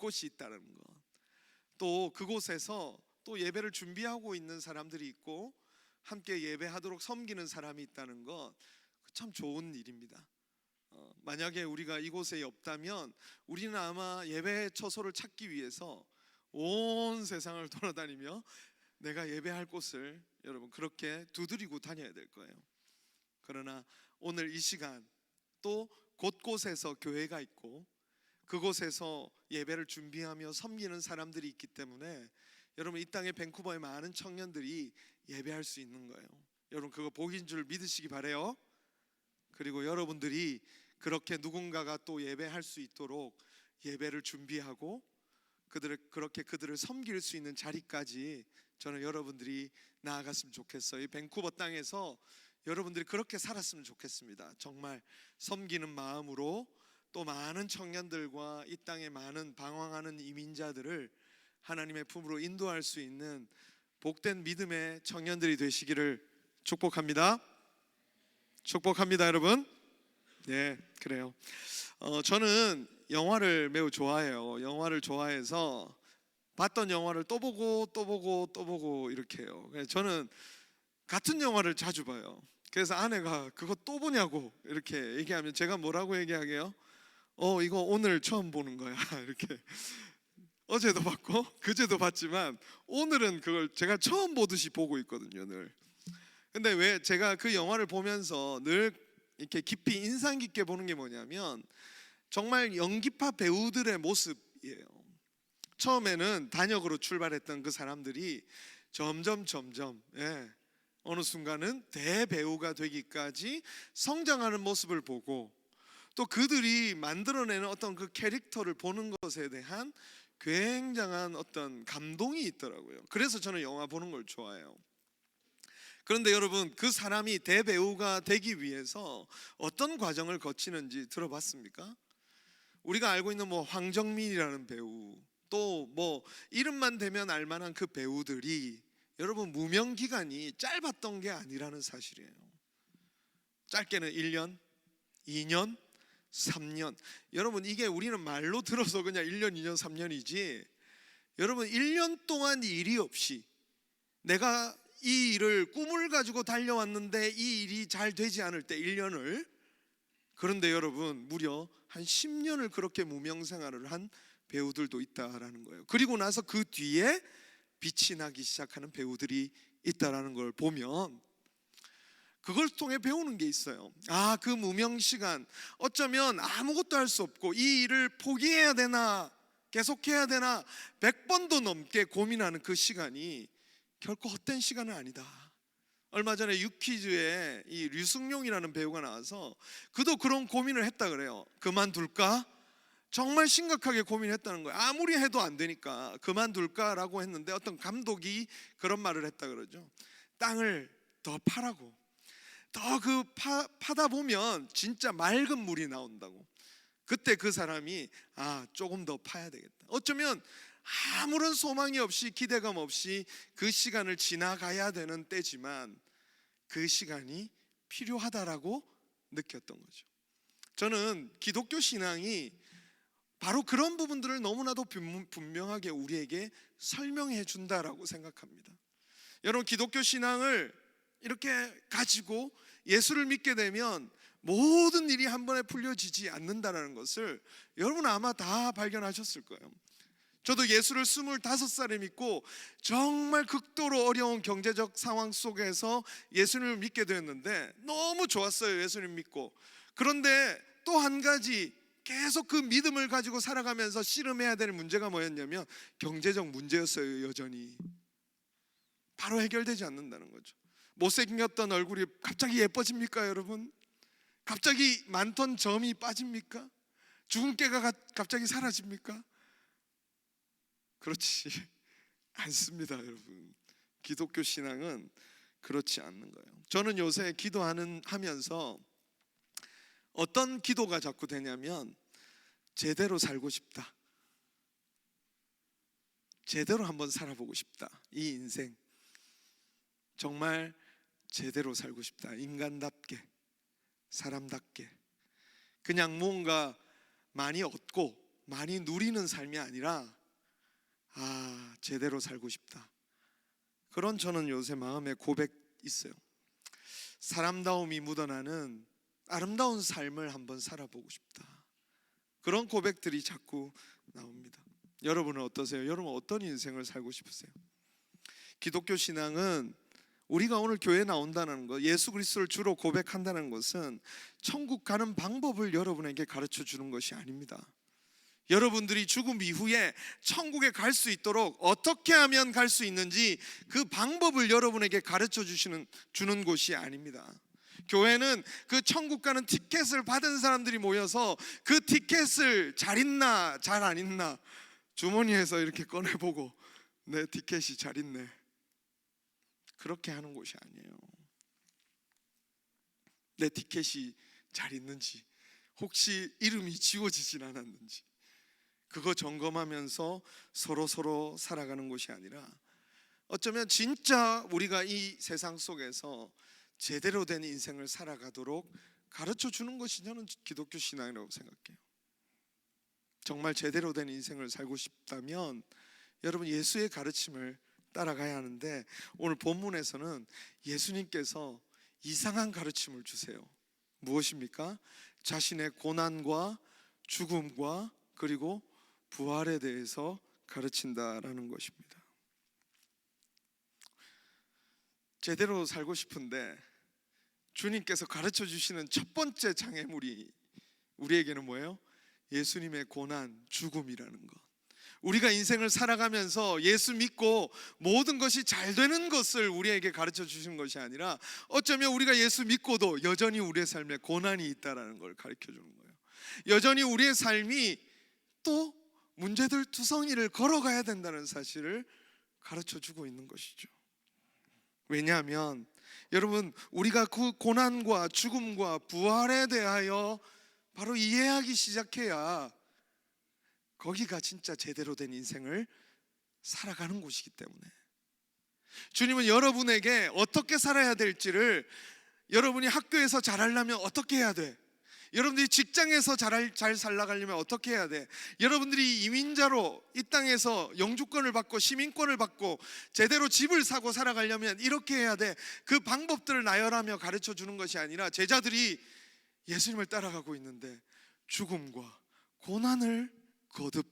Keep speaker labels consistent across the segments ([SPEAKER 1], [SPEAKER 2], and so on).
[SPEAKER 1] 곳이 있다는 것, 또 그곳에서 또 예배를 준비하고 있는 사람들이 있고 함께 예배하도록 섬기는 사람이 있다는 것, 참 좋은 일입니다. 만약에 우리가 이곳에 없다면 우리는 아마 예배 처소를 찾기 위해서 온 세상을 돌아다니며 내가 예배할 곳을 여러분 그렇게 두드리고 다녀야 될 거예요. 그러나 오늘 이 시간 또 곳곳에서 교회가 있고 그곳에서 예배를 준비하며 섬기는 사람들이 있기 때문에 여러분 이 땅의 밴쿠버의 많은 청년들이 예배할 수 있는 거예요. 여러분 그거 복인 줄 믿으시기 바래요. 그리고 여러분들이 그렇게 누군가가 또 예배할 수 있도록 예배를 준비하고 그들을 섬길 수 있는 자리까지 저는 여러분들이 나아갔으면 좋겠어요. 이 밴쿠버 땅에서 여러분들이 그렇게 살았으면 좋겠습니다. 정말 섬기는 마음으로 또 많은 청년들과 이 땅의 많은 방황하는 이민자들을 하나님의 품으로 인도할 수 있는 복된 믿음의 청년들이 되시기를 축복합니다. 축복합니다, 여러분. 네, 그래요. 저는 영화를 매우 좋아해요. 영화를 좋아해서 봤던 영화를 또 보고 또 보고 또 보고 이렇게 해요. 저는 같은 영화를 자주 봐요. 그래서 아내가 그거 또 보냐고 이렇게 얘기하면 제가 뭐라고 얘기하게요? 이거 오늘 처음 보는 거야 이렇게. 어제도 봤고 그제도 봤지만 오늘은 그걸 제가 처음 보듯이 보고 있거든요, 늘. 근데 왜 제가 그 영화를 보면서 늘 이렇게 깊이 인상 깊게 보는 게 뭐냐면 정말 연기파 배우들의 모습이에요. 처음에는 단역으로 출발했던 그 사람들이 점점 어느 순간은 대배우가 되기까지 성장하는 모습을 보고 또 그들이 만들어내는 어떤 그 캐릭터를 보는 것에 대한 굉장한 어떤 감동이 있더라고요. 그래서 저는 영화 보는 걸 좋아해요. 그런데 여러분 그 사람이 대배우가 되기 위해서 어떤 과정을 거치는지 들어봤습니까? 우리가 알고 있는 황정민이라는 배우, 또 이름만 대면 알만한 그 배우들이 여러분 무명 기간이 짧았던 게 아니라는 사실이에요. 짧게는 1년, 2년, 3년. 여러분 이게 우리는 말로 들어서 그냥 1년, 2년, 3년이지 여러분 1년 동안 일이 없이 내가 이 일을 꿈을 가지고 달려왔는데 이 일이 잘 되지 않을 때 1년을, 그런데 여러분 무려 한 10년을 그렇게 무명 생활을 한 배우들도 있다라는 거예요. 그리고 나서 그 뒤에 빛이 나기 시작하는 배우들이 있다라는 걸 보면 그걸 통해 배우는 게 있어요. 그 무명 시간, 어쩌면 아무것도 할 수 없고 이 일을 포기해야 되나 계속해야 되나 100번도 넘게 고민하는 그 시간이 결코 헛된 시간은 아니다. 얼마 전에 유퀴즈에 이 류승룡이라는 배우가 나와서 그도 그런 고민을 했다 그래요. 그만둘까? 정말 심각하게 고민했다는 거예요. 아무리 해도 안 되니까 그만둘까라고 했는데 어떤 감독이 그런 말을 했다 그러죠. 땅을 더 파라고. 더 파다 보면 진짜 맑은 물이 나온다고. 그때 그 사람이 조금 더 파야 되겠다. 어쩌면 아무런 소망이 없이 기대감 없이 그 시간을 지나가야 되는 때지만 그 시간이 필요하다라고 느꼈던 거죠. 저는 기독교 신앙이 바로 그런 부분들을 너무나도 분명하게 우리에게 설명해 준다라고 생각합니다. 여러분 기독교 신앙을 이렇게 가지고 예수를 믿게 되면 모든 일이 한 번에 풀려지지 않는다는 것을 여러분 아마 다 발견하셨을 거예요. 저도 예수를 25살에 믿고 정말 극도로 어려운 경제적 상황 속에서 예수님을 믿게 되었는데 너무 좋았어요, 예수님 믿고. 그런데 또 한 가지 계속 그 믿음을 가지고 살아가면서 씨름해야 될 문제가 뭐였냐면 경제적 문제였어요. 여전히 바로 해결되지 않는다는 거죠. 못생겼던 얼굴이 갑자기 예뻐집니까 여러분? 갑자기 많던 점이 빠집니까? 죽은 깨가 갑자기 사라집니까? 그렇지 않습니다 여러분. 기독교 신앙은 그렇지 않는 거예요. 저는 요새 기도하면서 어떤 기도가 자꾸 되냐면 제대로 살고 싶다, 제대로 한번 살아보고 싶다. 이 인생 정말 제대로 살고 싶다. 인간답게, 사람답게. 그냥 뭔가 많이 얻고 많이 누리는 삶이 아니라 제대로 살고 싶다. 그런 저는 요새 마음에 고백 있어요. 사람다움이 묻어나는 아름다운 삶을 한번 살아보고 싶다. 그런 고백들이 자꾸 나옵니다. 여러분은 어떠세요? 여러분 어떤 인생을 살고 싶으세요? 기독교 신앙은 우리가 오늘 교회에 나온다는 것, 예수 그리스도를 주로 고백한다는 것은 천국 가는 방법을 여러분에게 가르쳐 주는 것이 아닙니다. 여러분들이 죽음 이후에 천국에 갈 수 있도록 어떻게 하면 갈 수 있는지 그 방법을 여러분에게 가르쳐 주는 곳이 아닙니다. 교회는 그 천국 가는 티켓을 받은 사람들이 모여서 그 티켓을 잘 있나 잘 안 있나 주머니에서 이렇게 꺼내보고 내 티켓이 잘 있네, 그렇게 하는 곳이 아니에요. 내 티켓이 잘 있는지, 혹시 이름이 지워지진 않았는지, 그거 점검하면서 서로 살아가는 곳이 아니라, 어쩌면 진짜 우리가 이 세상 속에서 제대로 된 인생을 살아가도록 가르쳐 주는 것이 저는 기독교 신앙이라고 생각해요. 정말 제대로 된 인생을 살고 싶다면 여러분 예수의 가르침을 따라가야 하는데, 오늘 본문에서는 예수님께서 이상한 가르침을 주세요. 무엇입니까? 자신의 고난과 죽음과 그리고 부활에 대해서 가르친다라는 것입니다. 제대로 살고 싶은데 주님께서 가르쳐 주시는 첫 번째 장애물이 우리에게는 뭐예요? 예수님의 고난, 죽음이라는 것. 우리가 인생을 살아가면서 예수 믿고 모든 것이 잘 되는 것을 우리에게 가르쳐 주신 것이 아니라, 어쩌면 우리가 예수 믿고도 여전히 우리의 삶에 고난이 있다는 걸 가르쳐 주는 거예요. 여전히 우리의 삶이 또 문제들 투성이를 걸어가야 된다는 사실을 가르쳐 주고 있는 것이죠. 왜냐하면 여러분, 우리가 그 고난과 죽음과 부활에 대하여 바로 이해하기 시작해야 거기가 진짜 제대로 된 인생을 살아가는 곳이기 때문에, 주님은 여러분에게 어떻게 살아야 될지를, 여러분이 학교에서 잘하려면 어떻게 해야 돼, 여러분들이 직장에서 잘 살아가려면 어떻게 해야 돼, 여러분들이 이민자로 이 땅에서 영주권을 받고 시민권을 받고 제대로 집을 사고 살아가려면 이렇게 해야 돼, 그 방법들을 나열하며 가르쳐 주는 것이 아니라, 제자들이 예수님을 따라가고 있는데 죽음과 고난을 거듭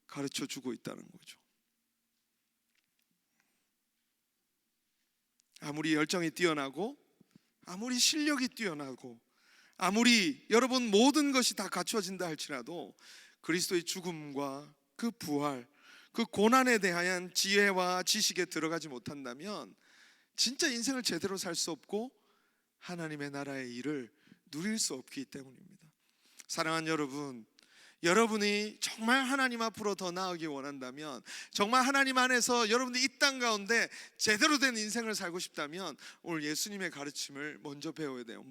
[SPEAKER 1] 가르쳐 주고 있다는 거죠. 아무리 열정이 뛰어나고 아무리 실력이 뛰어나고 아무리 여러분 모든 것이 다 갖추어진다 할지라도 그리스도의 죽음과 그 부활, 그 고난에 대한 지혜와 지식에 들어가지 못한다면 진짜 인생을 제대로 살 수 없고 하나님의 나라의 일을 누릴 수 없기 때문입니다. 사랑하는 여러분, 여러분이 정말 하나님 앞으로 더 나아가기 원한다면, 정말 하나님 안에서 여러분들이 이 땅 가운데 제대로 된 인생을 살고 싶다면 오늘 예수님의 가르침을 먼저 배워야 돼요.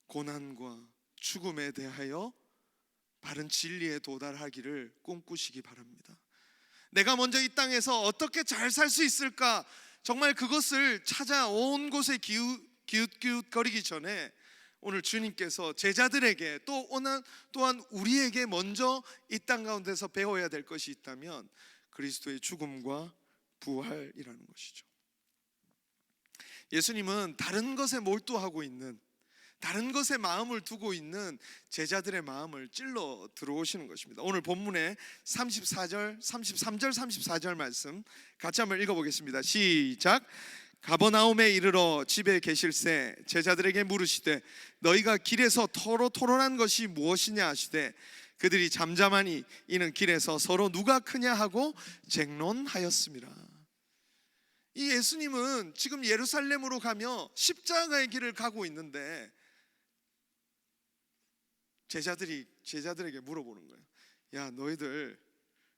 [SPEAKER 1] 고난과 죽음에 대하여 바른 진리에 도달하기를 꿈꾸시기 바랍니다. 내가 먼저 이 땅에서 어떻게 잘 살 수 있을까, 정말 그것을 찾아 온 곳에 기웃기웃거리기 전에 오늘 주님께서 제자들에게 또한 우리에게 먼저 이 땅 가운데서 배워야 될 것이 있다면 그리스도의 죽음과 부활이라는 것이죠. 예수님은 다른 것에 몰두하고 있는, 다른 것에 마음을 두고 있는 제자들의 마음을 찔러 들어오시는 것입니다. 오늘 본문의 33절 34절 말씀 같이 한번 읽어보겠습니다. 시작. 가버나움에 이르러 집에 계실새 제자들에게 물으시되 너희가 길에서 서로 토론한 것이 무엇이냐 하시되 그들이 잠잠하니 이는 길에서 서로 누가 크냐 하고 쟁론하였습니다. 이 예수님은 지금 예루살렘으로 가며 십자가의 길을 가고 있는데 제자들에게 물어보는 거예요. 야, 너희들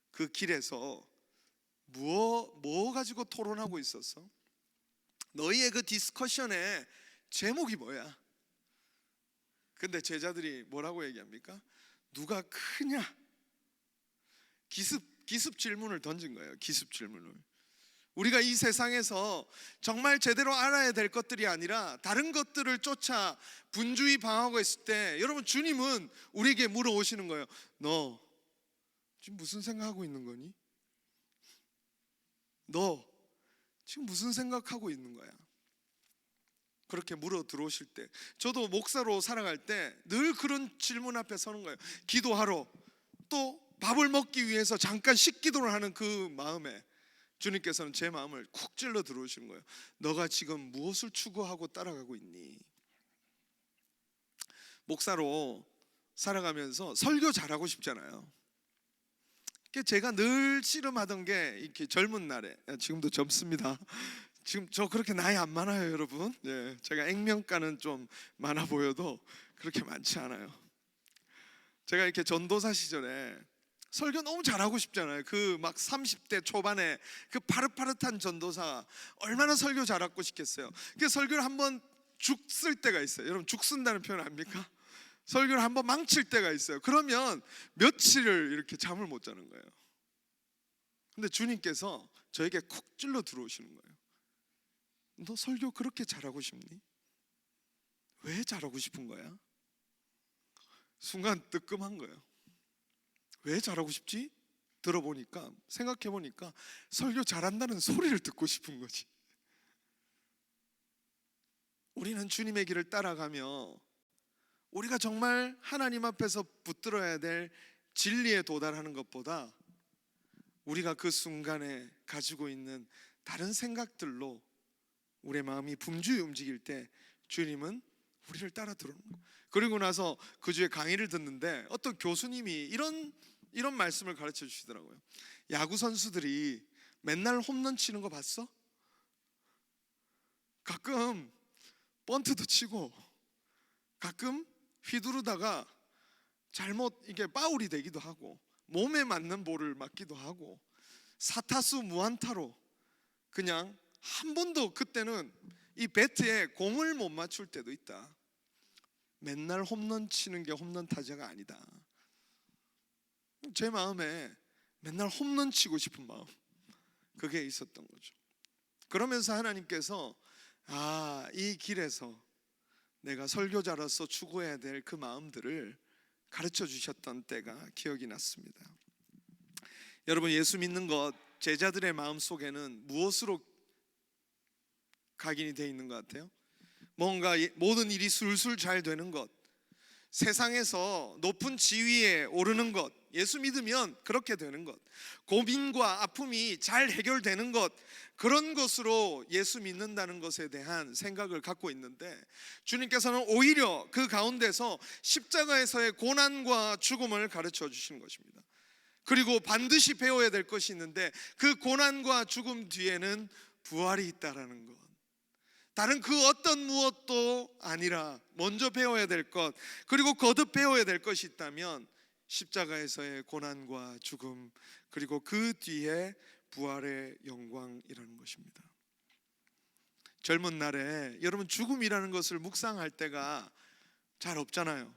[SPEAKER 1] 그 길에서 뭐 가지고 토론하고 있었어? 너희의 그 디스커션의 제목이 뭐야? 근데 제자들이 뭐라고 얘기합니까? 누가 크냐? 기습 질문을 던진 거예요. 기습 질문을. 우리가 이 세상에서 정말 제대로 알아야 될 것들이 아니라 다른 것들을 쫓아 분주히 방황하고 있을 때, 여러분 주님은 우리에게 물어오시는 거예요. 너 지금 무슨 생각하고 있는 거니? 너 지금 무슨 생각하고 있는 거야? 그렇게 물어 들어오실 때, 저도 목사로 살아갈 때 늘 그런 질문 앞에 서는 거예요. 기도하러, 또 밥을 먹기 위해서 잠깐 식기도를 하는 그 마음에 주님께서는 제 마음을 쿡 찔러 들어오시는 거예요. 너가 지금 무엇을 추구하고 따라가고 있니? 목사로 살아가면서 설교 잘하고 싶잖아요. 제가 늘 씨름하던 게, 이렇게 젊은 날에, 지금도 젊습니다. 지금 저 그렇게 나이 안 많아요, 여러분. 예, 제가 액면가는 좀 많아 보여도 그렇게 많지 않아요. 제가 이렇게 전도사 시절에 설교 너무 잘하고 싶잖아요. 그 막 30대 초반에 그 파릇파릇한 전도사 얼마나 설교 잘하고 싶겠어요. 그 설교를 한번 죽쓸 때가 있어요. 여러분, 죽쓴다는 표현 압니까? 설교를 한번 망칠 때가 있어요. 그러면 며칠을 이렇게 잠을 못 자는 거예요. 근데 주님께서 저에게 콕 찔러 들어오시는 거예요. 너 설교 그렇게 잘하고 싶니? 왜 잘하고 싶은 거야? 순간 뜨끔한 거예요. 왜 잘하고 싶지? 들어보니까, 생각해보니까 설교 잘한다는 소리를 듣고 싶은 거지. 우리는 주님의 길을 따라가며 우리가 정말 하나님 앞에서 붙들어야 될 진리에 도달하는 것보다 우리가 그 순간에 가지고 있는 다른 생각들로 우리의 마음이 분주히 움직일 때 주님은 우리를 따라 들어오는 거예요. 그리고 나서 그 주에 강의를 듣는데 어떤 교수님이 이런 말씀을 가르쳐 주시더라고요. 야구 선수들이 맨날 홈런 치는 거 봤어? 가끔 번트도 치고 가끔 휘두르다가 잘못 이게 파울이 되기도 하고 몸에 맞는 볼을 맞기도 하고 사타수 무안타로 그냥 한 번도, 그때는 이 배트에 공을 못 맞출 때도 있다. 맨날 홈런 치는 게 홈런 타자가 아니다. 제 마음에 맨날 홈런 치고 싶은 마음, 그게 있었던 거죠. 그러면서 하나님께서 이 길에서 내가 설교자로서 추구해야 될 그 마음들을 가르쳐 주셨던 때가 기억이 났습니다. 여러분, 예수 믿는 것, 제자들의 마음 속에는 무엇으로 각인이 되어 있는 것 같아요? 뭔가 모든 일이 술술 잘 되는 것, 세상에서 높은 지위에 오르는 것, 예수 믿으면 그렇게 되는 것, 고민과 아픔이 잘 해결되는 것, 그런 것으로 예수 믿는다는 것에 대한 생각을 갖고 있는데, 주님께서는 오히려 그 가운데서 십자가에서의 고난과 죽음을 가르쳐 주시는 것입니다. 그리고 반드시 배워야 될 것이 있는데, 그 고난과 죽음 뒤에는 부활이 있다라는 것, 다른 그 어떤 무엇도 아니라 먼저 배워야 될 것, 그리고 거듭 배워야 될 것이 있다면 십자가에서의 고난과 죽음, 그리고 그 뒤에 부활의 영광이라는 것입니다. 젊은 날에 여러분, 죽음이라는 것을 묵상할 때가 잘 없잖아요.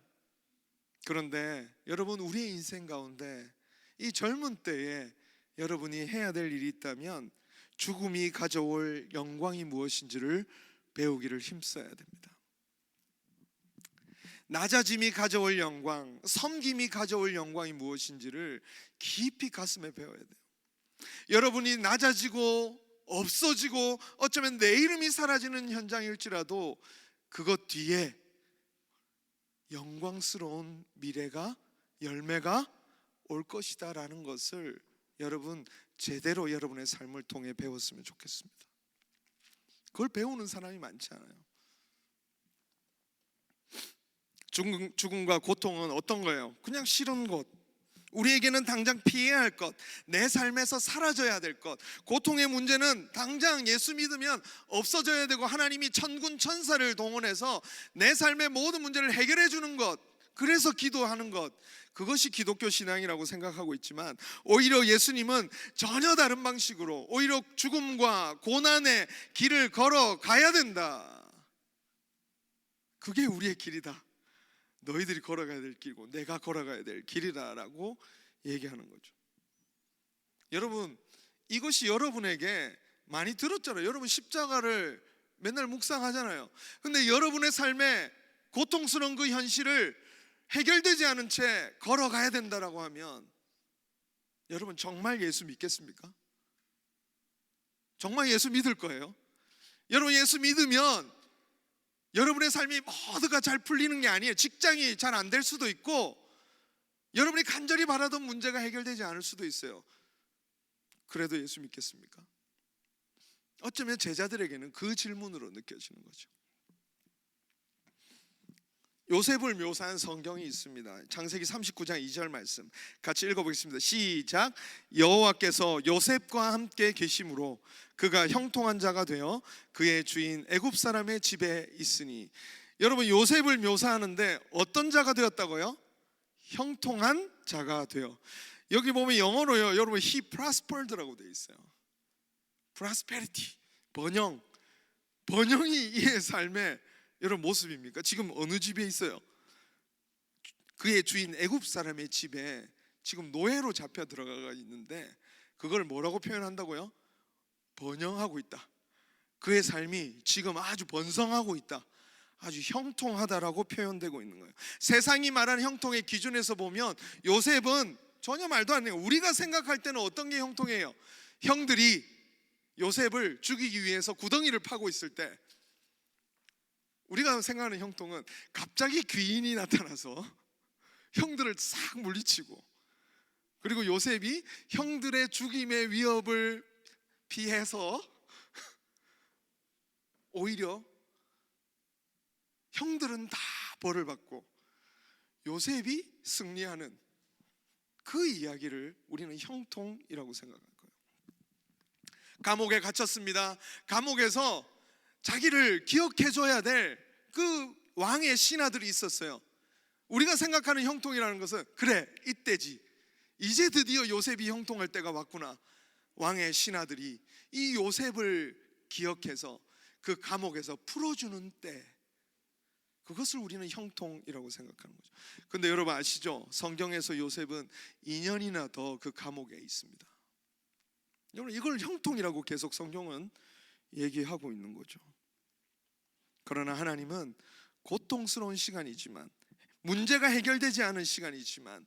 [SPEAKER 1] 그런데 여러분, 우리의 인생 가운데 이 젊은 때에 여러분이 해야 될 일이 있다면 죽음이 가져올 영광이 무엇인지를 배우기를 힘써야 됩니다. 낮아짐이 가져올 영광, 섬김이 가져올 영광이 무엇인지를 깊이 가슴에 배워야 돼요. 여러분이 낮아지고 없어지고 어쩌면 내 이름이 사라지는 현장일지라도 그것 뒤에 영광스러운 미래가, 열매가 올 것이다 라는 것을 여러분 제대로 여러분의 삶을 통해 배웠으면 좋겠습니다. 그걸 배우는 사람이 많지 않아요. 죽음과 고통은 어떤 거예요? 그냥 싫은 것, 우리에게는 당장 피해야 할 것, 내 삶에서 사라져야 될 것. 고통의 문제는 당장 예수 믿으면 없어져야 되고 하나님이 천군 천사를 동원해서 내 삶의 모든 문제를 해결해 주는 것, 그래서 기도하는 것, 그것이 기독교 신앙이라고 생각하고 있지만 오히려 예수님은 전혀 다른 방식으로 오히려 죽음과 고난의 길을 걸어가야 된다. 그게 우리의 길이다. 너희들이 걸어가야 될 길이고 내가 걸어가야 될 길이다라고 얘기하는 거죠. 여러분, 이것이 여러분에게 많이 들었잖아요. 여러분 십자가를 맨날 묵상하잖아요. 근데 여러분의 삶에 고통스러운 그 현실을 해결되지 않은 채 걸어가야 된다라고 하면 여러분 정말 예수 믿겠습니까? 정말 예수 믿을 거예요? 여러분 예수 믿으면 여러분의 삶이 모두가 잘 풀리는 게 아니에요. 직장이 잘 안 될 수도 있고, 여러분이 간절히 바라던 문제가 해결되지 않을 수도 있어요. 그래도 예수 믿겠습니까? 어쩌면 제자들에게는 그 질문으로 느껴지는 거죠. 요셉을 묘사한 성경이 있습니다. 창세기 39장 2절 말씀 같이 읽어보겠습니다. 시작. 여호와께서 요셉과 함께 계심으로 그가 형통한 자가 되어 그의 주인 애굽 사람의 집에 있으니. 여러분 요셉을 묘사하는데 어떤 자가 되었다고요? 형통한 자가 되어. 여기 보면 영어로요, 여러분 he prospered라고 되어 있어요. prosperity, 번영이 이의 삶의 여러분 모습입니까? 지금 어느 집에 있어요? 그의 주인 애굽 사람의 집에 지금 노예로 잡혀 들어가 있는데, 그걸 뭐라고 표현한다고요? 번영하고 있다. 그의 삶이 지금 아주 번성하고 있다, 아주 형통하다라고 표현되고 있는 거예요. 세상이 말하는 형통의 기준에서 보면 요셉은 전혀 말도 안 해요. 우리가 생각할 때는 어떤 게 형통해요? 형들이 요셉을 죽이기 위해서 구덩이를 파고 있을 때 우리가 생각하는 형통은 갑자기 귀인이 나타나서 형들을 싹 물리치고, 그리고 요셉이 형들의 죽임의 위협을 피해서 오히려 형들은 다 벌을 받고 요셉이 승리하는 그 이야기를 우리는 형통이라고 생각할 거예요. 감옥에 갇혔습니다. 감옥에서 자기를 기억해줘야 될 그 왕의 신하들이 있었어요. 우리가 생각하는 형통이라는 것은, 그래 이때지, 이제 드디어 요셉이 형통할 때가 왔구나. 왕의 신하들이 이 요셉을 기억해서 그 감옥에서 풀어주는 때, 그것을 우리는 형통이라고 생각하는 거죠. 근데 여러분 아시죠? 성경에서 요셉은 2년이나 더 그 감옥에 있습니다. 여러분 이걸 형통이라고 계속 성경은 얘기하고 있는 거죠. 그러나 하나님은 고통스러운 시간이지만, 문제가 해결되지 않은 시간이지만,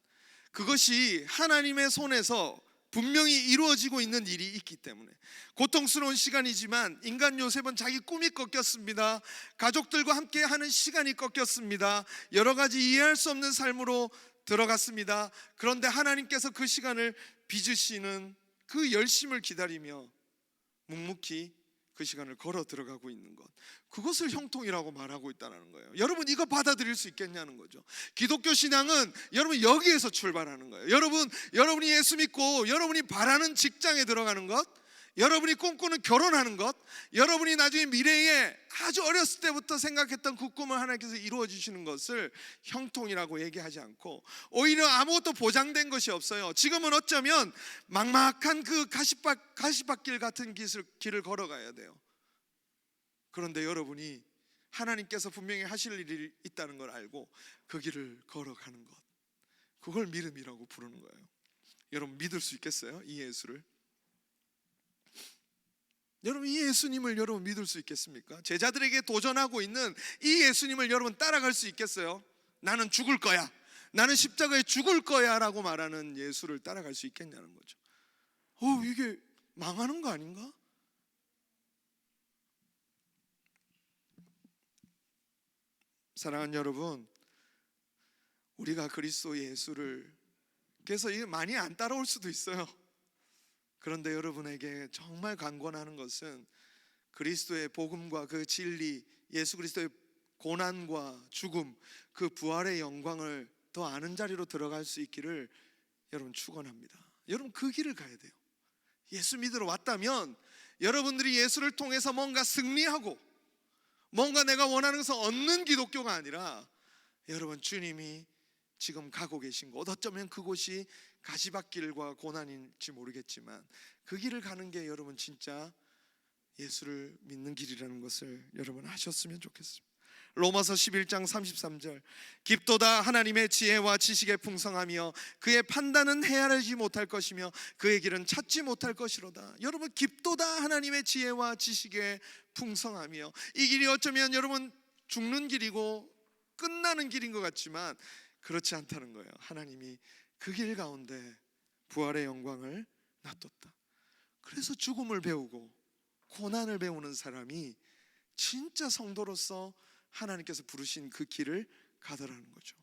[SPEAKER 1] 그것이 하나님의 손에서 분명히 이루어지고 있는 일이 있기 때문에, 고통스러운 시간이지만 인간 요셉은 자기 꿈이 꺾였습니다. 가족들과 함께 하는 시간이 꺾였습니다. 여러 가지 이해할 수 없는 삶으로 들어갔습니다. 그런데 하나님께서 그 시간을 빚으시는 그 열심을 기다리며 묵묵히 그 시간을 걸어 들어가고 있는 것, 그것을 형통이라고 말하고 있다는 거예요. 여러분 이거 받아들일 수 있겠냐는 거죠. 기독교 신앙은 여러분 여기에서 출발하는 거예요. 여러분이 예수 믿고 여러분이 바라는 직장에 들어가는 것, 여러분이 꿈꾸는 결혼하는 것, 여러분이 나중에 미래에 아주 어렸을 때부터 생각했던 그 꿈을 하나님께서 이루어 주시는 것을 형통이라고 얘기하지 않고, 오히려 아무것도 보장된 것이 없어요. 지금은 어쩌면 막막한 그 가시밭길 같은 길을 걸어가야 돼요. 그런데 여러분이 하나님께서 분명히 하실 일이 있다는 걸 알고 그 길을 걸어가는 것, 그걸 믿음이라고 부르는 거예요. 여러분 믿을 수 있겠어요? 이 예수를? 여러분 이 예수님을 여러분 믿을 수 있겠습니까? 제자들에게 도전하고 있는 이 예수님을 여러분 따라갈 수 있겠어요? 나는 죽을 거야, 나는 십자가에 죽을 거야 라고 말하는 예수를 따라갈 수 있겠냐는 거죠. 이게 망하는 거 아닌가? 사랑하는 여러분, 우리가 그리스도 예수를, 그래서 이게 많이 안 따라올 수도 있어요. 그런데 여러분에게 정말 강권하는 것은 그리스도의 복음과 그 진리, 예수 그리스도의 고난과 죽음, 그 부활의 영광을 더 아는 자리로 들어갈 수 있기를 여러분 축원합니다. 여러분 그 길을 가야 돼요. 예수 믿으러 왔다면 여러분들이 예수를 통해서 뭔가 승리하고 뭔가 내가 원하는 것을 얻는 기독교가 아니라, 여러분 주님이 지금 가고 계신 곳, 어쩌면 그곳이 가시밭길과 고난일지 모르겠지만 그 길을 가는 게 여러분 진짜 예수를 믿는 길이라는 것을 여러분 아셨으면 좋겠습니다. 로마서 11장 33절, 깊도다 하나님의 지혜와 지식에 풍성하며 그의 판단은 헤아리지 못할 것이며 그의 길은 찾지 못할 것이로다. 여러분 깊도다 하나님의 지혜와 지식에 풍성하며, 이 길이 어쩌면 여러분 죽는 길이고 끝나는 길인 것 같지만 그렇지 않다는 거예요. 하나님이 그 길 가운데 부활의 영광을 놔뒀다. 그래서 죽음을 배우고 고난을 배우는 사람이 진짜 성도로서 하나님께서 부르신 그 길을 가더라는 거죠.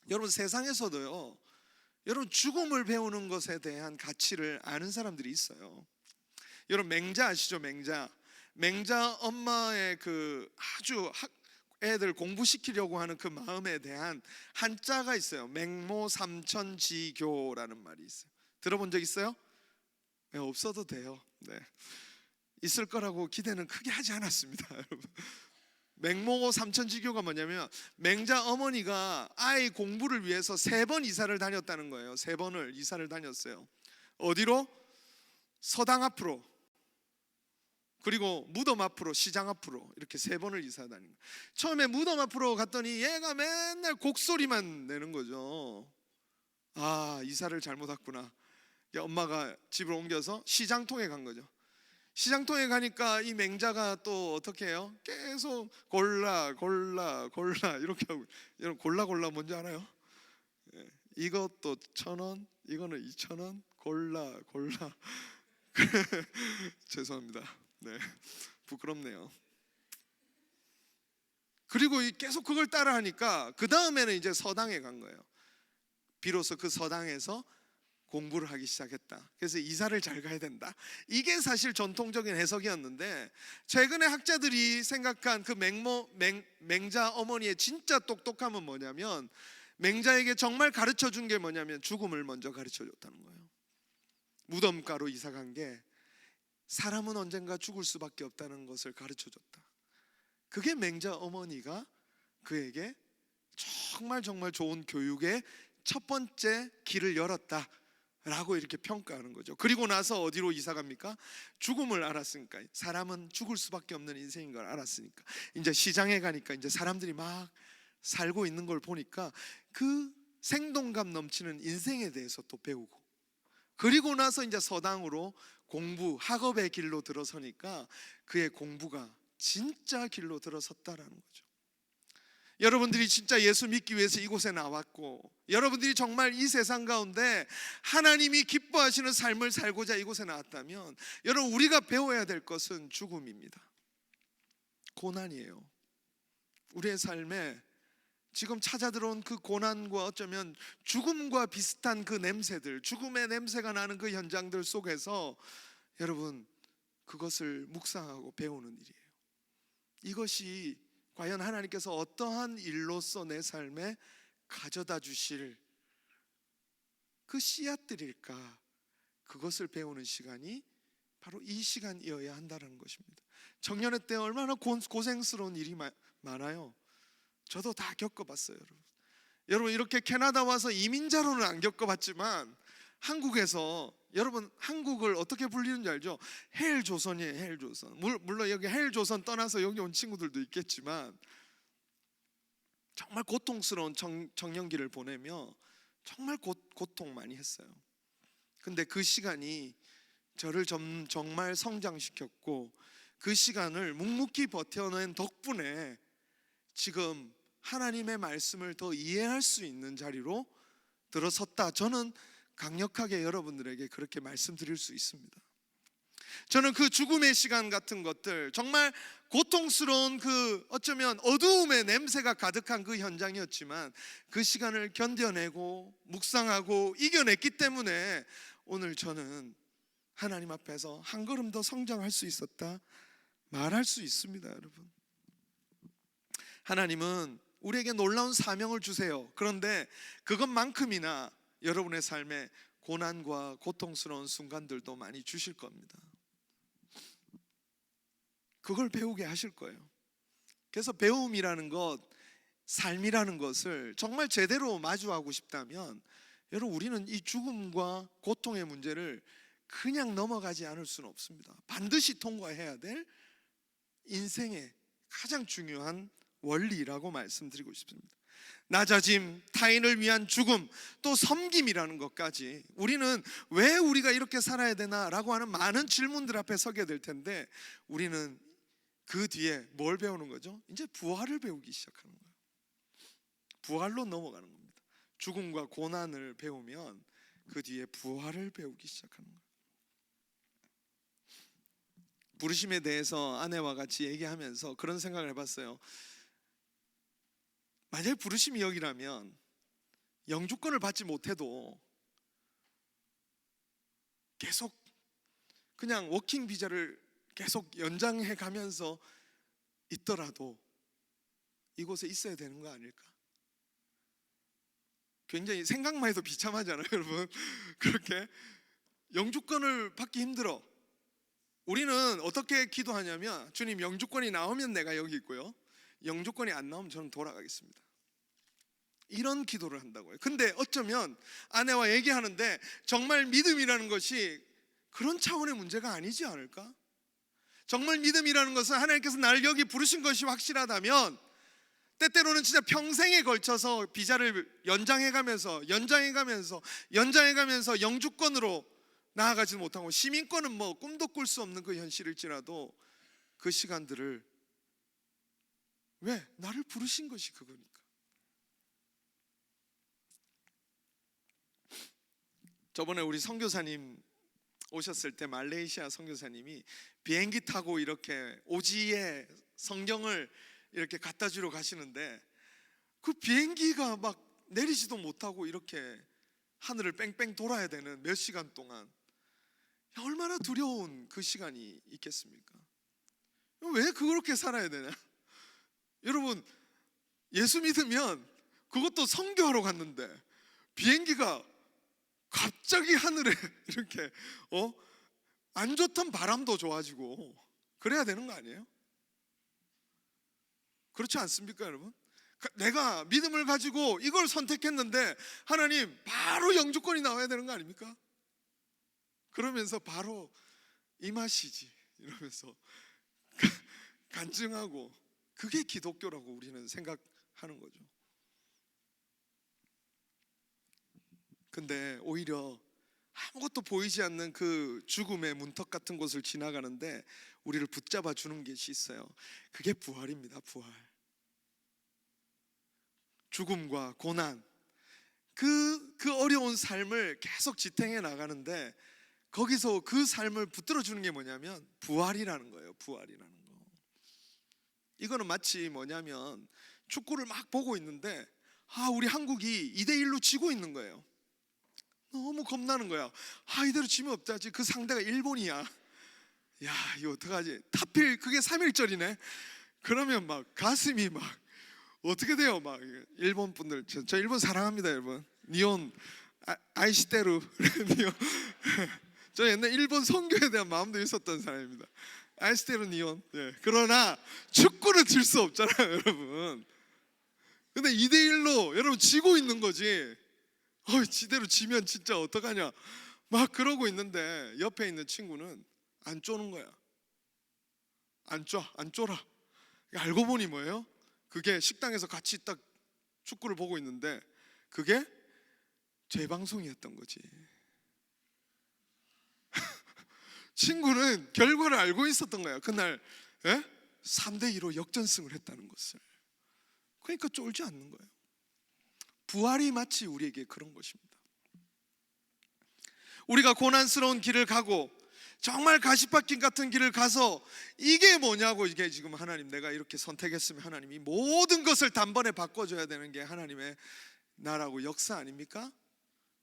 [SPEAKER 1] 여러분, 세상에서도요, 여러분 죽음을 배우는 것에 대한 가치를 아는 사람들이 있어요. 여러분, 맹자 아시죠? 맹자 엄마의 그 아주 애들 공부시키려고 하는 그 마음에 대한 한자가 있어요. 맹모삼천지교라는 말이 있어요. 들어본 적 있어요? 네, 없어도 돼요. 네. 있을 거라고 기대는 크게 하지 않았습니다. 여러분, 맹모삼천지교가 뭐냐면 맹자 어머니가 아이 공부를 위해서 3번 이사를 다녔다는 거예요. 3번을 이사를 다녔어요. 어디로? 서당 앞으로, 그리고 무덤 앞으로, 시장 앞으로, 이렇게 3번을 이사 다닌 거예요. 처음에 무덤 앞으로 갔더니 얘가 맨날 곡소리만 내는 거죠. 아, 이사를 잘못 왔구나. 엄마가 집을 옮겨서 시장통에 간 거죠. 시장통에 가니까 이 맹자가 또 어떻게 해요? 계속 골라 이렇게 하고. 여러분, 골라 뭔지 알아요? 이것도 1,000원, 이거는 2,000원, 골라 죄송합니다. 네, 부끄럽네요. 그리고 계속 그걸 따라하니까 그 다음에는 이제 서당에 간 거예요. 비로소 그 서당에서 공부를 하기 시작했다. 그래서 이사를 잘 가야 된다. 이게 사실 전통적인 해석이었는데, 최근에 학자들이 생각한 그 맹자 어머니의 진짜 똑똑함은 뭐냐면, 맹자에게 정말 가르쳐 준 게 뭐냐면 죽음을 먼저 가르쳐 줬다는 거예요. 무덤가로 이사 간 게 사람은 언젠가 죽을 수밖에 없다는 것을 가르쳐 줬다. 그게 맹자 어머니가 그에게 정말 좋은 교육의 첫 번째 길을 열었다 라고 이렇게 평가하는 거죠. 그리고 나서 어디로 이사 갑니까? 죽음을 알았으니까, 사람은 죽을 수밖에 없는 인생인 걸 알았으니까 이제 시장에 가니까 이제 사람들이 막 살고 있는 걸 보니까 그 생동감 넘치는 인생에 대해서 또 배우고, 그리고 나서 이제 서당으로 공부, 학업의 길로 들어서니까 그의 공부가 진짜 길로 들어섰다라는 거죠. 여러분들이 진짜 예수 믿기 위해서 이곳에 나왔고, 여러분들이 정말 이 세상 가운데 하나님이 기뻐하시는 삶을 살고자 이곳에 나왔다면, 여러분, 우리가 배워야 될 것은 죽음입니다. 고난이에요. 우리의 삶에 지금 찾아 들어온 그 고난과 어쩌면 죽음과 비슷한 그 냄새들, 죽음의 냄새가 나는 그 현장들 속에서 여러분, 그것을 묵상하고 배우는 일이에요. 이것이 과연 하나님께서 어떠한 일로서 내 삶에 가져다 주실 그 씨앗들일까? 그것을 배우는 시간이 바로 이 시간이어야 한다는 것입니다. 청년의 때 얼마나 고생스러운 일이 많아요. 저도 다 겪어봤어요. 여러분, 이렇게 캐나다 와서 이민자로는 안 겪어봤지만 한국에서, 여러분, 한국을 어떻게 불리는지 알죠? 헬조선이에요. 헬조선. 물론 여기 헬조선 떠나서 여기 온 친구들도 있겠지만 정말 고통스러운 청년기를 보내며 정말 고통 많이 했어요. 근데 그 시간이 저를 정말 성장시켰고, 그 시간을 묵묵히 버텨낸 덕분에 지금 하나님의 말씀을 더 이해할 수 있는 자리로 들어섰다. 저는 강력하게 여러분들에게 그렇게 말씀드릴 수 있습니다. 저는 그 죽음의 시간 같은 것들, 정말 고통스러운 그 어쩌면 어두움의 냄새가 가득한 그 현장이었지만 그 시간을 견뎌내고 묵상하고 이겨냈기 때문에 오늘 저는 하나님 앞에서 한 걸음 더 성장할 수 있었다 말할 수 있습니다. 여러분, 하나님은 우리에게 놀라운 사명을 주세요. 그런데 그것만큼이나 여러분의 삶에 고난과 고통스러운 순간들도 많이 주실 겁니다. 그걸 배우게 하실 거예요. 그래서 배움이라는 것, 삶이라는 것을 정말 제대로 마주하고 싶다면, 여러분, 우리는 이 죽음과 고통의 문제를 그냥 넘어가지 않을 수는 없습니다. 반드시 통과해야 될 인생의 가장 중요한 원리라고 말씀드리고 싶습니다. 낮아짐, 타인을 위한 죽음, 또 섬김이라는 것까지, 우리는 왜 우리가 이렇게 살아야 되나라고 하는 많은 질문들 앞에 서게 될 텐데, 우리는 그 뒤에 뭘 배우는 거죠? 이제 부활을 배우기 시작하는 거예요. 부활로 넘어가는 겁니다. 죽음과 고난을 배우면 그 뒤에 부활을 배우기 시작하는 거예요. 부르심에 대해서 아내와 같이 얘기하면서 그런 생각을 해봤어요. 만약에 부르심이 여기라면 영주권을 받지 못해도 계속 그냥 워킹 비자를 계속 연장해 가면서 있더라도 이곳에 있어야 되는 거 아닐까? 굉장히 생각만 해도 비참하잖아요, 여러분. 그렇게 영주권을 받기 힘들어. 우리는 어떻게 기도하냐면, 주님 영주권이 나오면 내가 여기 있고요, 영주권이 안 나오면 저는 돌아가겠습니다. 이런 기도를 한다고요. 근데 어쩌면 아내와 얘기하는데 정말 믿음이라는 것이 그런 차원의 문제가 아니지 않을까? 정말 믿음이라는 것은 하나님께서 나를 여기 부르신 것이 확실하다면 때때로는 진짜 평생에 걸쳐서 비자를 연장해가면서 영주권으로 나아가지 못하고 시민권은 뭐 꿈도 꿀 수 없는 그 현실일지라도 그 시간들을, 왜? 나를 부르신 것이 그거니까. 저번에 우리 선교사님 오셨을 때 말레이시아 선교사님이 비행기 타고 이렇게 오지에 성경을 이렇게 갖다 주러 가시는데 그 비행기가 막 내리지도 못하고 이렇게 하늘을 뺑뺑 돌아야 되는 몇 시간 동안, 얼마나 두려운 그 시간이 있겠습니까? 왜 그렇게 살아야 되냐? 여러분, 예수 믿으면 그것도 선교하러 갔는데 비행기가 갑자기 하늘에 이렇게 안 좋던 바람도 좋아지고 그래야 되는 거 아니에요? 그렇지 않습니까, 여러분? 내가 믿음을 가지고 이걸 선택했는데 하나님 바로 영주권이 나와야 되는 거 아닙니까? 그러면서 바로 임하시지 이러면서 간증하고, 그게 기독교라고 우리는 생각하는 거죠. 근데 오히려 아무것도 보이지 않는 그 죽음의 문턱 같은 곳을 지나가는데 우리를 붙잡아 주는 것이 있어요. 그게 부활입니다. 부활. 죽음과 고난, 그 어려운 삶을 계속 지탱해 나가는데 거기서 그 삶을 붙들어 주는 게 뭐냐면 부활이라는 거예요. 부활이라는 거. 이거는 마치 뭐냐면 축구를 막 보고 있는데 우리 한국이 2대1로 지고 있는 거예요. 너무 겁나는 거야. 이대로 지면 없다지. 그 상대가 일본이야. 야, 이거 어떡하지? 하필 그게 3.1절이네. 그러면 막 가슴이 막 어떻게 돼요? 막 일본 분들, 저 일본 사랑합니다, 여러분. 니온 아이시테루 니온. 저 옛날 일본 선교에 대한 마음도 있었던 사람입니다. 아이시테루 니온. 예. 그러나 축구는 질 수 없잖아요, 여러분. 근데 2대1로 여러분 지고 있는 거지. 지대로 지면 진짜 어떡하냐 막 그러고 있는데 옆에 있는 친구는 안 쪼는 거야. 안 쫄아. 알고 보니 뭐예요? 그게 식당에서 같이 딱 축구를 보고 있는데 그게 재방송이었던 거지. 친구는 결과를 알고 있었던 거야. 그날 3대2로 역전승을 했다는 것을. 그러니까 쫄지 않는 거예요. 부활이 마치 우리에게 그런 것입니다. 우리가 고난스러운 길을 가고 정말 가시밭길 같은 길을 가서 이게 뭐냐고, 이게 지금 하나님 내가 이렇게 선택했으면 하나님이 모든 것을 단번에 바꿔줘야 되는 게 하나님의 나라고 역사 아닙니까?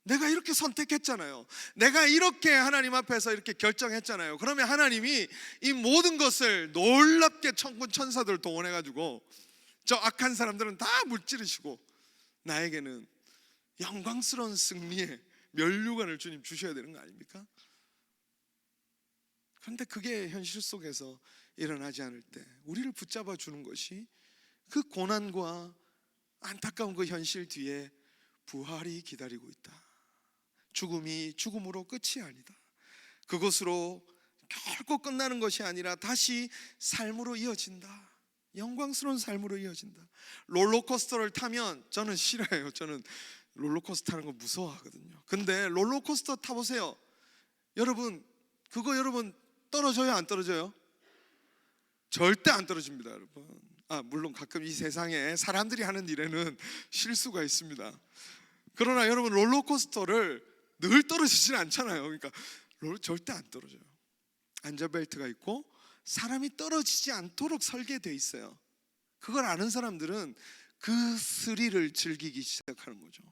[SPEAKER 1] 내가 이렇게 선택했잖아요. 내가 이렇게 하나님 앞에서 이렇게 결정했잖아요. 그러면 하나님이 이 모든 것을 놀랍게 천군 천사들 동원해가지고 저 악한 사람들은 다 물찌르시고 나에게는 영광스러운 승리의 면류관을 주님 주셔야 되는 거 아닙니까? 그런데 그게 현실 속에서 일어나지 않을 때 우리를 붙잡아 주는 것이 그 고난과 안타까운 그 현실 뒤에 부활이 기다리고 있다. 죽음이 죽음으로 끝이 아니다. 그것으로 결코 끝나는 것이 아니라 다시 삶으로 이어진다. 영광스러운 삶으로 이어진다. 롤러코스터를 타면 저는 싫어해요. 저는 롤러코스터 타는 거 무서워하거든요. 근데 롤러코스터 타보세요. 여러분 여러분 떨어져요? 안 떨어져요? 절대 안 떨어집니다, 여러분. 물론 가끔 이 세상에 사람들이 하는 일에는 실수가 있습니다. 그러나 여러분 롤러코스터를 늘 떨어지진 않잖아요. 그러니까 절대 안 떨어져요. 안전벨트가 있고 사람이 떨어지지 않도록 설계되어 있어요. 그걸 아는 사람들은 그 스릴을 즐기기 시작하는 거죠.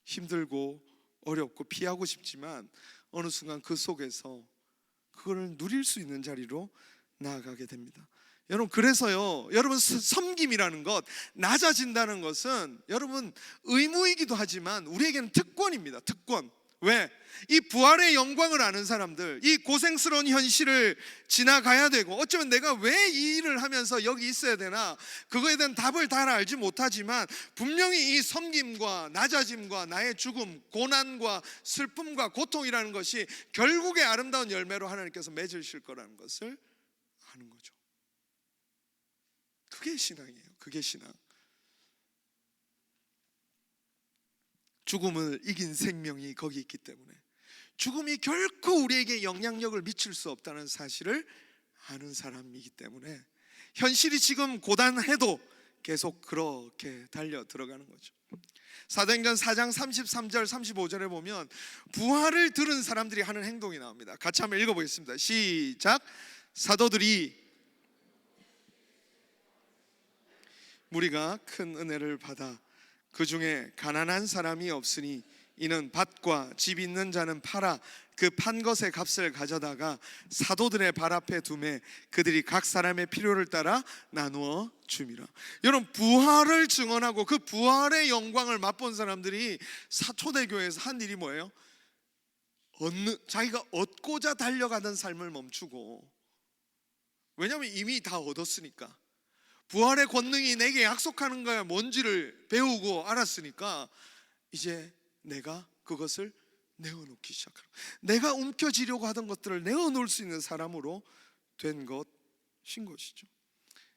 [SPEAKER 1] 힘들고 어렵고 피하고 싶지만 어느 순간 그 속에서 그걸 누릴 수 있는 자리로 나아가게 됩니다. 여러분, 그래서요, 여러분, 섬김이라는 것, 낮아진다는 것은 여러분 의무이기도 하지만 우리에게는 특권입니다. 특권. 왜? 이 부활의 영광을 아는 사람들, 이 고생스러운 현실을 지나가야 되고, 어쩌면 내가 왜 이 일을 하면서 여기 있어야 되나, 그거에 대한 답을 다 알지 못하지만 분명히 이 섬김과 낮아짐과 나의 죽음, 고난과 슬픔과 고통이라는 것이 결국에 아름다운 열매로 하나님께서 맺으실 거라는 것을 아는 거죠. 그게 신앙이에요. 그게 신앙. 죽음을 이긴 생명이 거기 있기 때문에 죽음이 결코 우리에게 영향력을 미칠 수 없다는 사실을 아는 사람이기 때문에 현실이 지금 고단해도 계속 그렇게 달려 들어가는 거죠. 사도행전 4장 33절 35절에 보면 부활을 들은 사람들이 하는 행동이 나옵니다. 같이 한번 읽어보겠습니다. 시작. 사도들이 무리가 큰 은혜를 받아 그 중에 가난한 사람이 없으니 이는 밭과 집 있는 자는 팔아 그 판 것의 값을 가져다가 사도들의 발 앞에 두매 그들이 각 사람의 필요를 따라 나누어 줌이라. 여러분, 부활을 증언하고 그 부활의 영광을 맛본 사람들이 초대교회에서 한 일이 뭐예요? 자기가 얻고자 달려가던 삶을 멈추고, 왜냐하면 이미 다 얻었으니까, 부활의 권능이 내게 약속하는 거야 뭔지를 배우고 알았으니까 이제 내가 그것을 내어놓기 시작하는, 내가 움켜쥐려고 하던 것들을 내어놓을 수 있는 사람으로 된 것인 것이죠.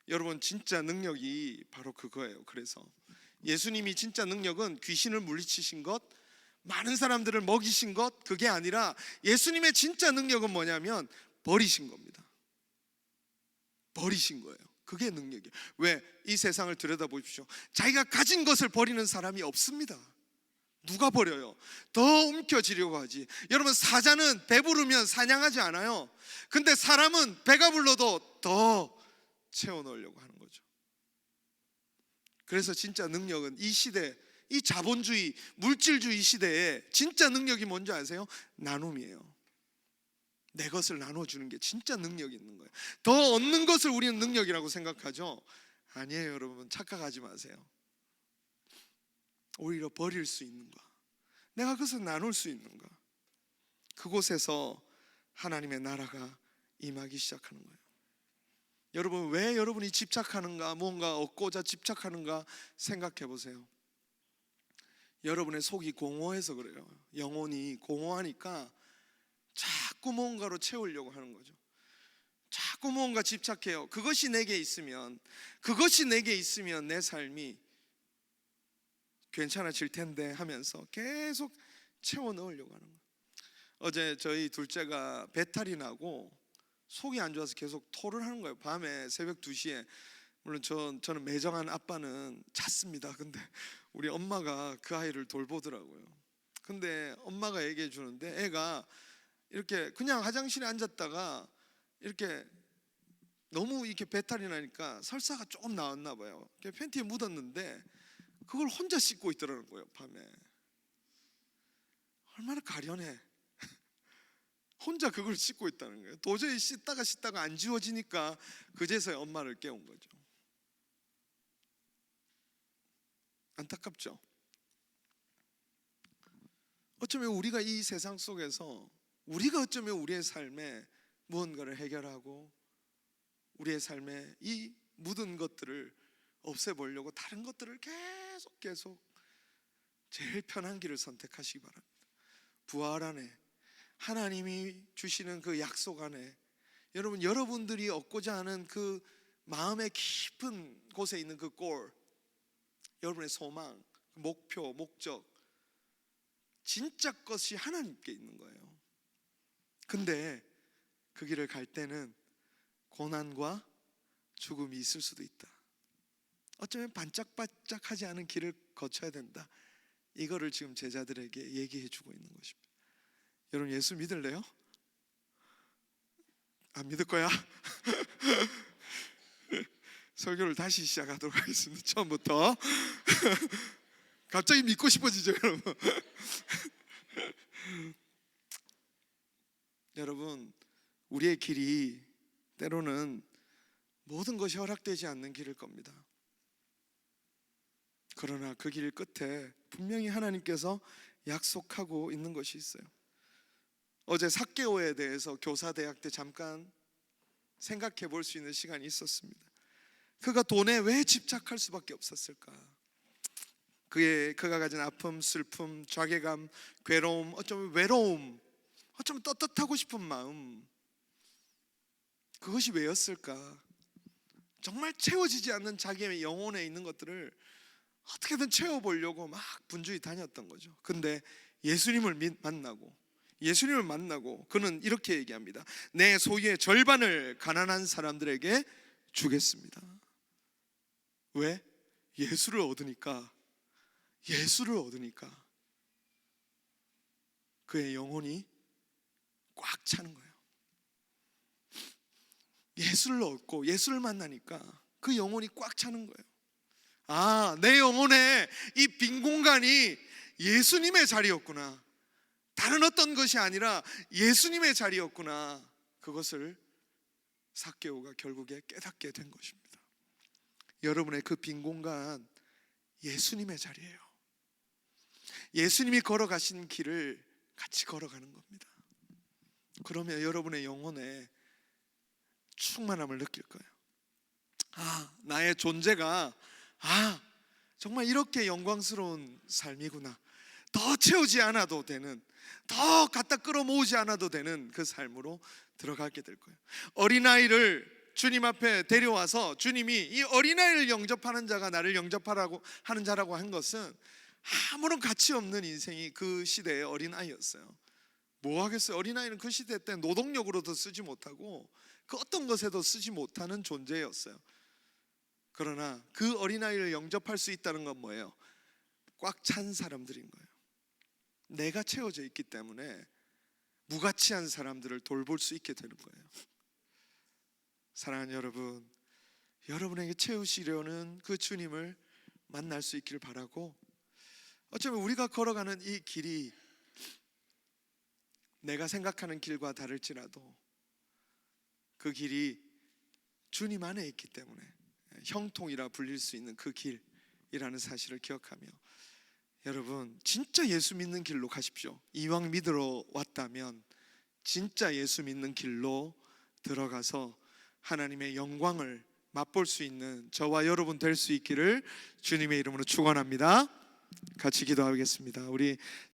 [SPEAKER 1] 여러분, 진짜 능력이 바로 그거예요. 그래서 예수님이 진짜 능력은 귀신을 물리치신 것, 많은 사람들을 먹이신 것, 그게 아니라 예수님의 진짜 능력은 뭐냐면 버리신 겁니다. 버리신 거예요. 그게 능력이에요. 왜? 이 세상을 들여다보십시오. 자기가 가진 것을 버리는 사람이 없습니다. 누가 버려요? 더 움켜쥐려고 하지. 여러분, 사자는 배부르면 사냥하지 않아요. 근데 사람은 배가 불러도 더 채워 넣으려고 하는 거죠. 그래서 진짜 능력은 이 시대, 이 자본주의, 물질주의 시대에 진짜 능력이 뭔지 아세요? 나눔이에요. 내 것을 나눠주는 게 진짜 능력이 있는 거예요. 더 얻는 것을 우리는 능력이라고 생각하죠. 아니에요. 여러분, 착각하지 마세요. 오히려 버릴 수 있는가, 내가 그것을 나눌 수 있는가, 그곳에서 하나님의 나라가 임하기 시작하는 거예요. 여러분, 왜 여러분이 집착하는가, 뭔가 얻고자 집착하는가 생각해 보세요. 여러분의 속이 공허해서 그래요. 영혼이 공허하니까 자꾸 뭔가로 채우려고 하는 거죠. 자꾸 뭔가 집착해요. 그것이 내게 있으면 내 삶이 괜찮아질 텐데 하면서 계속 채워 넣으려고 하는 거예요. 어제 저희 둘째가 배탈이 나고 속이 안 좋아서 계속 토를 하는 거예요. 밤에 새벽 2시에. 물론 저는 매정한 아빠는 잤습니다. 근데 우리 엄마가 그 아이를 돌보더라고요. 근데 엄마가 얘기해 주는데 애가 이렇게 그냥 화장실에 앉았다가 이렇게 너무 이렇게 배탈이 나니까 설사가 조금 나왔나 봐요. 팬티에 묻었는데 그걸 혼자 씻고 있더라는 거예요. 밤에. 얼마나 가련해. 혼자 그걸 씻고 있다는 거예요. 도저히 씻다가 안 지워지니까 그제서야 엄마를 깨운 거죠. 안타깝죠. 어쩌면 우리가 이 세상 속에서 우리가 어쩌면 우리의 삶에 무언가를 해결하고 우리의 삶에 이 묻은 것들을 없애보려고 다른 것들을 계속 제일 편한 길을 선택하시기 바랍니다. 부활 안에 하나님이 주시는 그 약속 안에 여러분들이 얻고자 하는 그 마음의 깊은 곳에 있는 그 골, 여러분의 소망, 목표, 목적, 진짜 것이 하나님께 있는 거예요. 근데 그 길을 갈 때는 고난과 죽음이 있을 수도 있다. 어쩌면 반짝반짝하지 않은 길을 거쳐야 된다. 이거를 지금 제자들에게 얘기해 주고 있는 것입니다. 여러분 예수 믿을래요? 안 믿을 거야? 설교를 다시 시작하도록 하겠습니다. 처음부터. 갑자기 믿고 싶어지죠, 여러분. 여러분, 우리의 길이 때로는 모든 것이 허락되지 않는 길일 겁니다. 그러나 그 길 끝에 분명히 하나님께서 약속하고 있는 것이 있어요. 어제 삭개오에 대해서 교사대학 때 잠깐 생각해 볼 수 있는 시간이 있었습니다. 그가 돈에 왜 집착할 수밖에 없었을까? 그가 가진 아픔, 슬픔, 자괴감, 괴로움, 어쩌면 외로움, 어쩌면 떳떳하고 싶은 마음, 그것이 왜였을까? 정말 채워지지 않는 자기의 영혼에 있는 것들을 어떻게든 채워보려고 막 분주히 다녔던 거죠. 근데 예수님을 만나고 그는 이렇게 얘기합니다. 내 소유의 절반을 가난한 사람들에게 주겠습니다. 왜? 예수를 얻으니까 그의 영혼이 꽉 차는 거예요. 예수를 얻고 예수를 만나니까 그 영혼이 꽉 차는 거예요. 아, 내 영혼에 이 빈 공간이 예수님의 자리였구나. 다른 어떤 것이 아니라 예수님의 자리였구나. 그것을 삭개오가 결국에 깨닫게 된 것입니다. 여러분의 그 빈 공간, 예수님의 자리예요. 예수님이 걸어가신 길을 같이 걸어가는 겁니다. 그러면 여러분의 영혼에 충만함을 느낄 거예요. 아, 나의 존재가 정말 이렇게 영광스러운 삶이구나. 더 채우지 않아도 되는, 더 갖다 끌어모으지 않아도 되는 그 삶으로 들어가게 될 거예요. 어린아이를 주님 앞에 데려와서 주님이 이 어린아이를 영접하는 자가 나를 영접하라고 하는 자라고 한 것은 아무런 가치 없는 인생이 그 시대의 어린아이였어요. 뭐 하겠어요? 어린아이는 그 시대 때 노동력으로도 쓰지 못하고 그 어떤 것에도 쓰지 못하는 존재였어요. 그러나 그 어린아이를 영접할 수 있다는 건 뭐예요? 꽉 찬 사람들인 거예요. 내가 채워져 있기 때문에 무가치한 사람들을 돌볼 수 있게 되는 거예요. 사랑하는 여러분, 여러분에게 채우시려는 그 주님을 만날 수 있기를 바라고, 어쩌면 우리가 걸어가는 이 길이 내가 생각하는 길과 다를지라도 그 길이 주님 안에 있기 때문에 형통이라 불릴 수 있는 그 길이라는 사실을 기억하며, 여러분 진짜 예수 믿는 길로 가십시오. 이왕 믿으러 왔다면 진짜 예수 믿는 길로 들어가서 하나님의 영광을 맛볼 수 있는 저와 여러분 될 수 있기를 주님의 이름으로 축원합니다. 같이 기도하겠습니다. 우리